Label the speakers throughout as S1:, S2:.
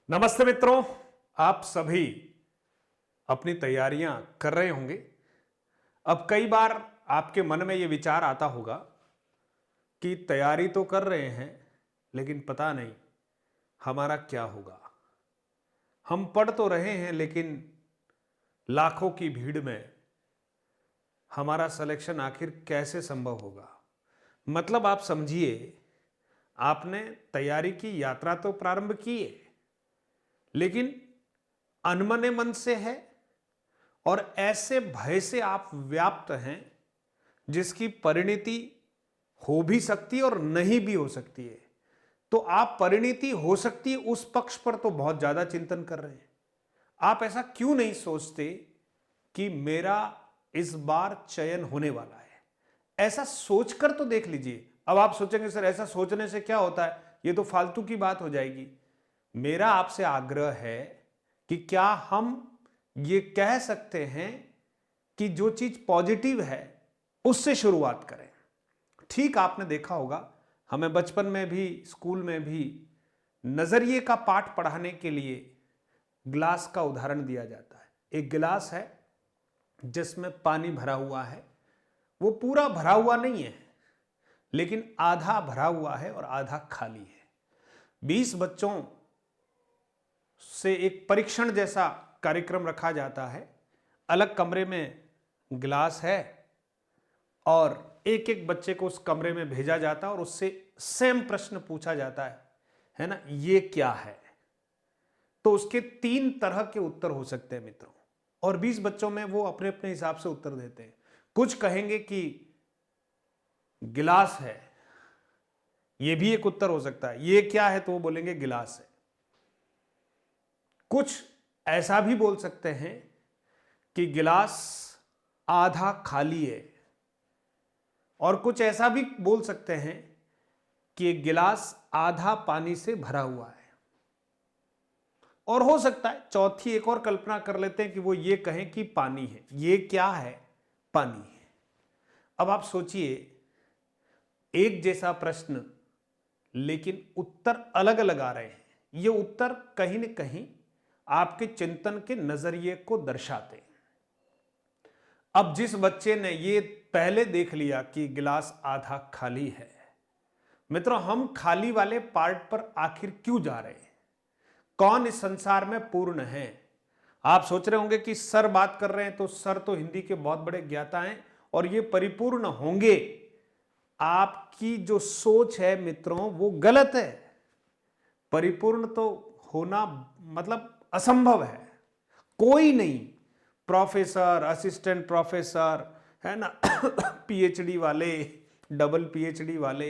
S1: नमस्ते मित्रों, आप सभी अपनी तैयारियां कर रहे होंगे। अब कई बार आपके मन में यह विचार आता होगा कि तैयारी तो कर रहे हैं, लेकिन पता नहीं हमारा क्या होगा। हम पढ़ तो रहे हैं, लेकिन लाखों की भीड़ में हमारा सिलेक्शन आखिर कैसे संभव होगा। मतलब आप समझिए, आपने तैयारी की यात्रा तो प्रारंभ की है, लेकिन अनमने मन से है और ऐसे भय से आप व्याप्त हैं जिसकी परिणति हो भी सकती है और नहीं भी हो सकती है। तो आप परिणति हो सकती है उस पक्ष पर तो बहुत ज्यादा चिंतन कर रहे हैं। आप ऐसा क्यों नहीं सोचते कि मेरा इस बार चयन होने वाला है? ऐसा सोचकर तो देख लीजिए। अब आप सोचेंगे सर ऐसा सोचने से क्या होता है, ये तो फालतू की बात हो जाएगी। मेरा आपसे आग्रह है कि क्या हम ये कह सकते हैं कि जो चीज पॉजिटिव है उससे शुरुआत करें। ठीक आपने देखा होगा, हमें बचपन में भी स्कूल में भी नजरिए का पाठ पढ़ाने के लिए गिलास का उदाहरण दिया जाता है। एक गिलास है जिसमें पानी भरा हुआ है, वो पूरा भरा हुआ नहीं है, लेकिन आधा भरा हुआ है और आधा खाली है। 20 बच्चों से एक परीक्षण जैसा कार्यक्रम रखा जाता है। अलग कमरे में गिलास है और एक एक बच्चे को उस कमरे में भेजा जाता है और उससे सेम प्रश्न पूछा जाता है ना, ये क्या है? तो उसके 3 तरह के उत्तर हो सकते हैं मित्रों, और 20 बच्चों में वो अपने अपने हिसाब से उत्तर देते हैं। कुछ कहेंगे कि गिलास है, ये भी एक उत्तर हो सकता है। ये क्या है? तो वो बोलेंगे गिलास है। कुछ ऐसा भी बोल सकते हैं कि गिलास आधा खाली है, और कुछ ऐसा भी बोल सकते हैं कि गिलास आधा पानी से भरा हुआ है। और हो सकता है चौथी एक और कल्पना कर लेते हैं कि वो ये कहें कि पानी है। ये क्या है? पानी है। अब आप सोचिए, एक जैसा प्रश्न लेकिन उत्तर अलग अलग आ रहे हैं। ये उत्तर कहीं न कहीं आपके चिंतन के नजरिए को दर्शाते हैं। अब जिस बच्चे ने ये पहले देख लिया कि गिलास आधा खाली है, मित्रों हम खाली वाले पार्ट पर आखिर क्यों जा रहे हैं? कौन इस संसार में पूर्ण है? आप सोच रहे होंगे कि सर बात कर रहे हैं, तो सर तो हिंदी के बहुत बड़े ज्ञाता हैं और ये परिपूर्ण होंगे। आपकी जो सोच है मित्रों वो गलत है। परिपूर्ण तो होना मतलब असंभव है। कोई नहीं, प्रोफेसर, असिस्टेंट प्रोफेसर, है ना, पीएचडी वाले, डबल पीएचडी वाले,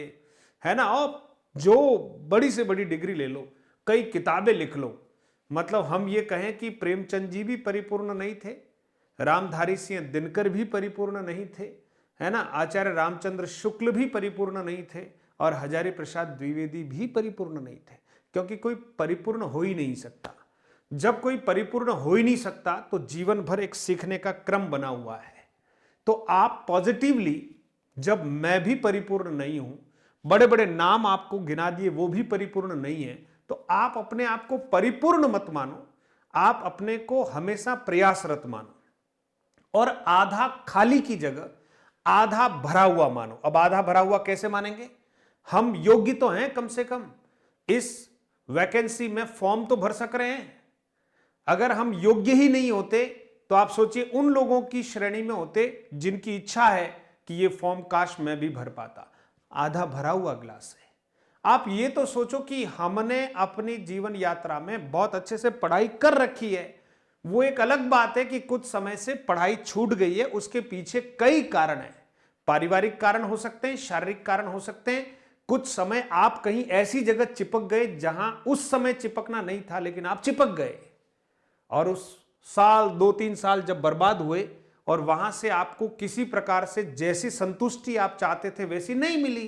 S1: है ना, और जो बड़ी से बड़ी डिग्री ले लो, कई किताबें लिख लो, मतलब हम ये कहें कि प्रेमचंद जी भी परिपूर्ण नहीं थे, रामधारी सिंह दिनकर भी परिपूर्ण नहीं थे, है ना, आचार्य रामचंद्र शुक्ल भी परिपूर्ण नहीं थे, और हजारी प्रसाद द्विवेदी भी परिपूर्ण नहीं थे। क्योंकि कोई परिपूर्ण हो ही नहीं सकता। जब कोई परिपूर्ण हो ही नहीं सकता तो जीवन भर एक सीखने का क्रम बना हुआ है। तो आप पॉजिटिवली, जब मैं भी परिपूर्ण नहीं हूं, बड़े बड़े नाम आपको गिना दिए वो भी परिपूर्ण नहीं है, तो आप अपने आप को परिपूर्ण मत मानो। आप अपने को हमेशा प्रयासरत मानो और आधा खाली की जगह आधा भरा हुआ मानो। अब आधा भरा हुआ कैसे मानेंगे? हम योग्य तो हैं, कम से कम इस वैकेंसी में फॉर्म तो भर सक रहे हैं। अगर हम योग्य ही नहीं होते तो आप सोचिए उन लोगों की श्रेणी में होते जिनकी इच्छा है कि ये फॉर्म काश मैं भी भर पाता। आधा भरा हुआ गिलास है। आप ये तो सोचो कि हमने अपनी जीवन यात्रा में बहुत अच्छे से पढ़ाई कर रखी है। वो एक अलग बात है कि कुछ समय से पढ़ाई छूट गई है, उसके पीछे कई कारण हैं। पारिवारिक कारण हो सकते हैं, शारीरिक कारण हो सकते हैं। कुछ समय आप कहीं ऐसी जगह चिपक गए जहां उस समय चिपकना नहीं था, लेकिन आप चिपक गए, और उस साल 2-3 साल जब बर्बाद हुए और वहां से आपको किसी प्रकार से जैसी संतुष्टि आप चाहते थे वैसी नहीं मिली।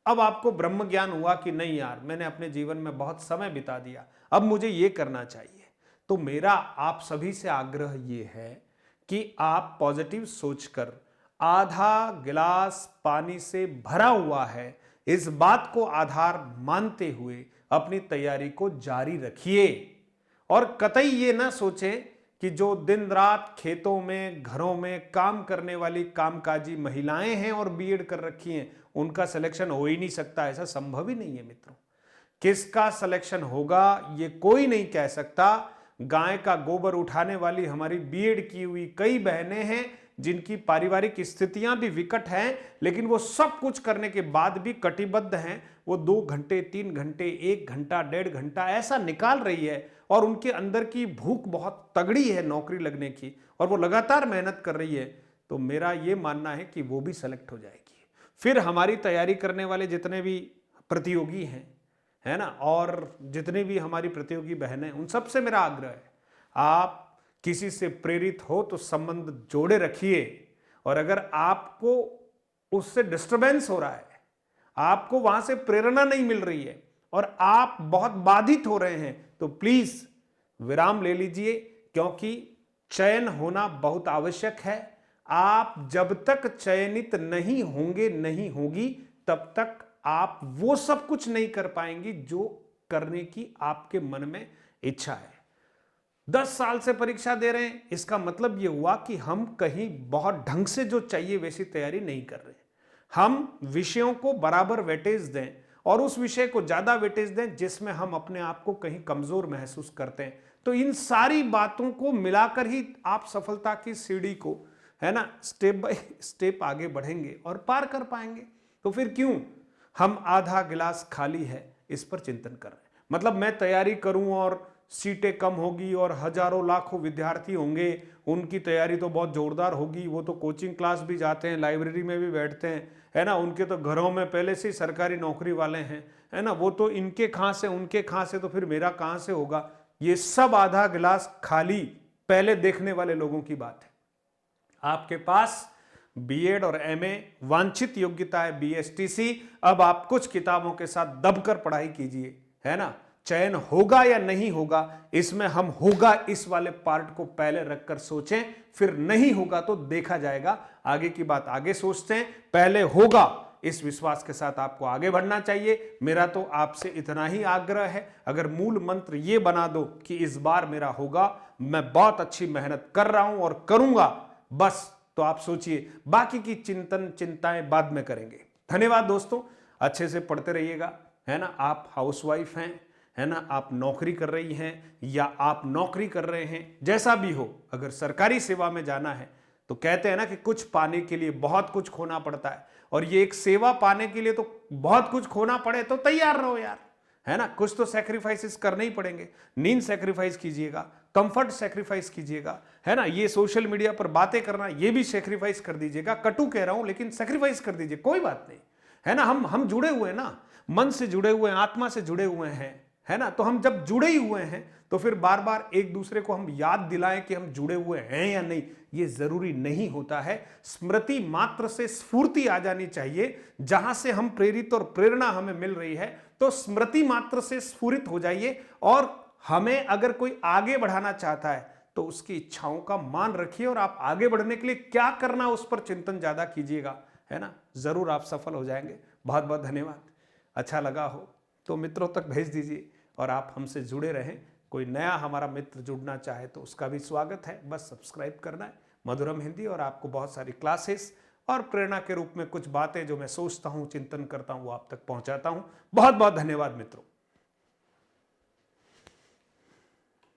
S1: अब आपको ब्रह्म ज्ञान हुआ कि नहीं यार, मैंने अपने जीवन में बहुत समय बिता दिया, अब मुझे ये करना चाहिए। तो मेरा आप सभी से आग्रह ये है कि आप पॉजिटिव सोचकर आधा गिलास पानी से भरा हुआ है इस बात को आधार मानते हुए अपनी तैयारी को जारी रखिए और कतई ये ना सोचें कि जो दिन रात खेतों में घरों में काम करने वाली कामकाजी महिलाएं हैं और बीएड कर रखी हैं उनका सिलेक्शन हो ही नहीं सकता। ऐसा संभव ही नहीं है मित्रों। किसका सिलेक्शन होगा ये कोई नहीं कह सकता। गाय का गोबर उठाने वाली हमारी बीएड की हुई कई बहनें हैं जिनकी पारिवारिक स्थितियां भी विकट हैं, लेकिन वो सब कुछ करने के बाद भी कटिबद्ध हैं। वो 2 घंटे 3 घंटे 1 घंटा 1.5 घंटा ऐसा निकाल रही है और उनके अंदर की भूख बहुत तगड़ी है नौकरी लगने की और वो लगातार मेहनत कर रही है। तो मेरा ये मानना है कि वो भी सेलेक्ट हो जाएगी। फिर हमारी तैयारी करने वाले जितने भी प्रतियोगी हैं, है ना, और जितने भी हमारी प्रतियोगी बहनें हैं, उन सबसे मेरा आग्रह है आप किसी से प्रेरित हो तो संबंध जोड़े रखिए। और अगर आपको उससे डिस्टरबेंस हो रहा है, आपको वहां से प्रेरणा नहीं मिल रही है और आप बहुत बाधित हो रहे हैं, तो प्लीज विराम ले लीजिए, क्योंकि चयन होना बहुत आवश्यक है। आप जब तक चयनित नहीं होंगे नहीं होगी तब तक आप वो सब कुछ नहीं कर पाएंगी जो करने की आपके मन में इच्छा है। 10 साल से परीक्षा दे रहे हैं, इसका मतलब यह हुआ कि हम कहीं बहुत ढंग से जो चाहिए वैसी तैयारी नहीं कर रहे। हम विषयों को बराबर वेटेज दें और उस विषय को ज्यादा वेटेज दें जिसमें हम अपने आप को कहीं कमजोर महसूस करते हैं। तो इन सारी बातों को मिलाकर ही आप सफलता की सीढ़ी को, है ना, स्टेप बाय स्टेप आगे बढ़ेंगे और पार कर पाएंगे। तो फिर क्यों हम आधा गिलास खाली है इस पर चिंतन कर रहे हैं। मतलब मैं तैयारी करूं और सीटें कम होगी और हजारों लाखों विद्यार्थी होंगे, उनकी तैयारी तो बहुत जोरदार होगी, वो तो कोचिंग क्लास भी जाते हैं, लाइब्रेरी में भी बैठते हैं, है ना, उनके तो घरों में पहले से ही सरकारी नौकरी वाले हैं, है ना, वो तो इनके कहां से उनके कहां से, तो फिर मेरा कहां से होगा। ये सब आधा गिलास खाली पहले देखने वाले लोगों की बात है। आपके पास बीएड और एमए वांछित योग्यता है बीएसटीसी, अब आप कुछ किताबों के साथ दबकर पढ़ाई कीजिए, है ना। चयन होगा या नहीं होगा इसमें हम होगा इस वाले पार्ट को पहले रखकर सोचें, फिर नहीं होगा तो देखा जाएगा, आगे की बात आगे सोचते हैं। पहले होगा इस विश्वास के साथ आपको आगे बढ़ना चाहिए। मेरा तो आपसे इतना ही आग्रह है, अगर मूल मंत्र ये बना दो कि इस बार मेरा होगा, मैं बहुत अच्छी मेहनत कर रहा हूं और करूंगा, बस, तो आप सोचिए बाकी की चिंताएं बाद में करेंगे। धन्यवाद दोस्तों, अच्छे से पढ़ते रहिएगा, है ना। आप हाउसवाइफ हैं, है ना, आप नौकरी कर रही हैं या आप नौकरी कर रहे हैं, जैसा भी हो, अगर सरकारी सेवा में जाना है तो कहते हैं ना कि कुछ पाने के लिए बहुत कुछ खोना पड़ता है, और ये एक सेवा पाने के लिए तो बहुत कुछ खोना पड़े तो तैयार रहो यार, है ना। कुछ तो सैक्रिफाइसेस करने ही पड़ेंगे। नींद सैक्रिफाइस कीजिएगा, कंफर्ट सैक्रिफाइस कीजिएगा, है ना, ये सोशल मीडिया पर बातें करना ये भी सैक्रिफाइस कर दीजिएगा। कटु कह रहा हूं लेकिन सैक्रिफाइस कर दीजिए, कोई बात नहीं, है ना। हम जुड़े हुए हैं ना, मन से जुड़े हुए हैं, आत्मा से जुड़े हुए हैं, है ना। तो हम जब जुड़े ही हुए हैं तो फिर बार बार एक दूसरे को हम याद दिलाएं कि हम जुड़े हुए हैं या नहीं, ये जरूरी नहीं होता है। स्मृति मात्र से स्फूर्ति आ जानी चाहिए, जहां से हम प्रेरित और प्रेरणा हमें मिल रही है, तो स्मृति मात्र से स्फूरित हो जाइए। और हमें अगर कोई आगे बढ़ाना चाहता है तो उसकी इच्छाओं का मान रखिए और आप आगे बढ़ने के लिए क्या करना उस पर चिंतन ज्यादा कीजिएगा, है ना। जरूर आप सफल हो जाएंगे। बहुत बहुत धन्यवाद। अच्छा लगा हो तो मित्रों तक भेज दीजिए और आप हमसे जुड़े रहें। कोई नया हमारा मित्र जुड़ना चाहे तो उसका भी स्वागत है, बस सब्सक्राइब करना है मधुरम हिंदी, और आपको बहुत सारी क्लासेस और प्रेरणा के रूप में कुछ बातें जो मैं सोचता हूं, चिंतन करता हूं, वो आप तक पहुंचाता हूं। बहुत बहुत धन्यवाद मित्रों।